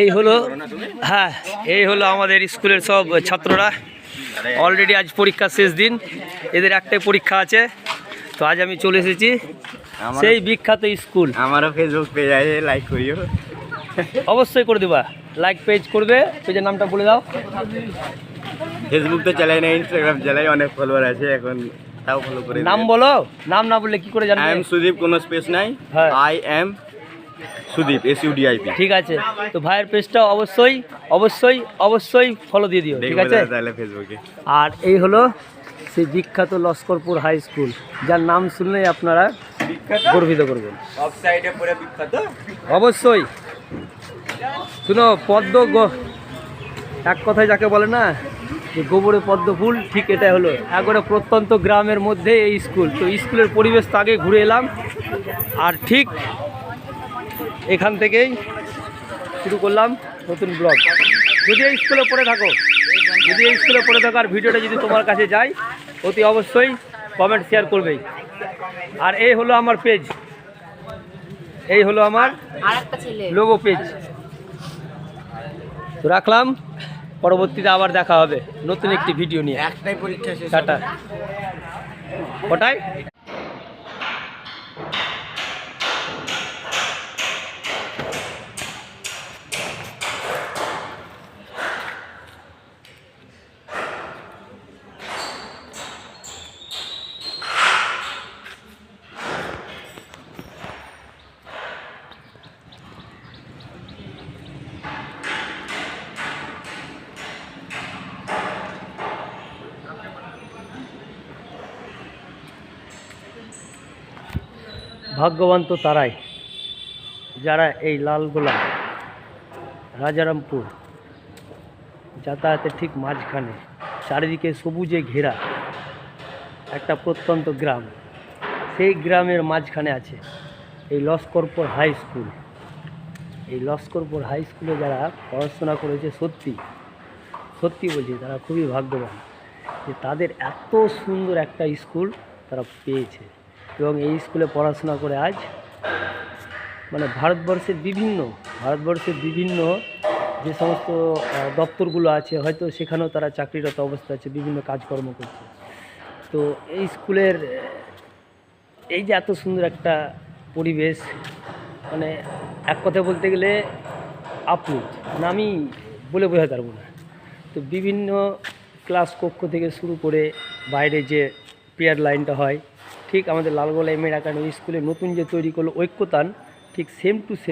এই হলো, হ্যাঁ এই হলো আমাদের স্কুলের সব ছাত্ররা। অলরেডি আজ পরীক্ষা শেষ দিন, এদের একটাই পরীক্ষা আছে। তো আজ আমি চলে এসেছি সেই বিখ্যাত স্কুল। আমারও ফেসবুক পেজ আছে, লাইক করিও। অবশ্যই করে দেবা, লাইক পেজ করবে। পেজের নামটা বলে দাও। ফেসবুক তো চালাই না, ইনস্টাগ্রাম চালাই, অনেক ফলোয়ার আছে এখন, তাও ফলো করে। নাম বলো, নাম না বললে কি করে জানবে? আই এম সুদীপ, কোনো স্পেস নাই। হ্যাঁ, আই এম সুদীপ, SUDIP। ঠিক আছে। তো ভাইয়ের পেজটা অবশ্যই অবশ্যই অবশ্যই ফলো দিয়ে দিও, ঠিক আছে? তাহলে ফেসবুকে। আর এই হলো সেই বিখ্যাত লস্করপুর হাই স্কুল, যার নাম শুনলেই আপনারা গর্বিত করবেন। অফ সাইডে পুরো বিখ্যাত। অবশ্যই। শুনো, এক কথায় যাকে বলে না যে গোবরে পদ্ম ফুল, ঠিক এটাই হলো। একবারে প্রত্যন্ত গ্রামের মধ্যে এই স্কুল। তো স্কুলের পরিবেশ তো আগে ঘুরে এলাম, আর ঠিক এখান থেকেই শুরু করলাম নতুন ব্লগ। যদি এই স্কুলে পড়ে থাকো, আর ভিডিওটা যদি তোমার কাছে যায়, অতি অবশ্যই কমেন্ট শেয়ার করবেই। আর এই হলো আমার পেজ, এই হলো আমার লোগো পেজ। তো রাখলাম, পরবর্তীতে আবার দেখা হবে নতুন একটি ভিডিও নিয়ে। একটাই পরীক্ষা শেষ। টাটা। কটায়? ভাগ্যবান তো তারাই যারা এই লালগোলা রাজারামপুর যাতায়াতের ঠিক মাঝখানে, চারিদিকে সবুজে ঘেরা একটা প্রত্যন্ত গ্রাম, সেই গ্রামের মাঝখানে আছে এই লস্করপুর হাই স্কুল। এই লস্করপুর হাই স্কুলে যারা পড়াশোনা করেছে, সত্যি সত্যি বলছি, তারা খুবই ভাগ্যবান যে তাদের এত সুন্দর একটা স্কুল তারা পেয়েছে। এবং এই স্কুলে পড়াশোনা করে আজ মানে ভারতবর্ষের বিভিন্ন যে সমস্ত দপ্তরগুলো আছে, হয়তো সেখানেও তারা চাকরিরত অবস্থা আছে, বিভিন্ন কাজকর্ম করছে। তো এই স্কুলের এই যে এত সুন্দর একটা পরিবেশ, মানে এক কথায় বলতে গেলে আপ্লুত, না আমি বলে বোঝাতে পারবো না। তো বিভিন্ন ক্লাস কক্ষ থেকে শুরু করে বাইরে যে প্রেয়ার লাইনটা হয়, ঠিক আমাদের লালগোলা এমএ একাডেমি স্কুলে নতুন যে তৈরি করলো ঐক্যতান, ঠিক সেম টু সেম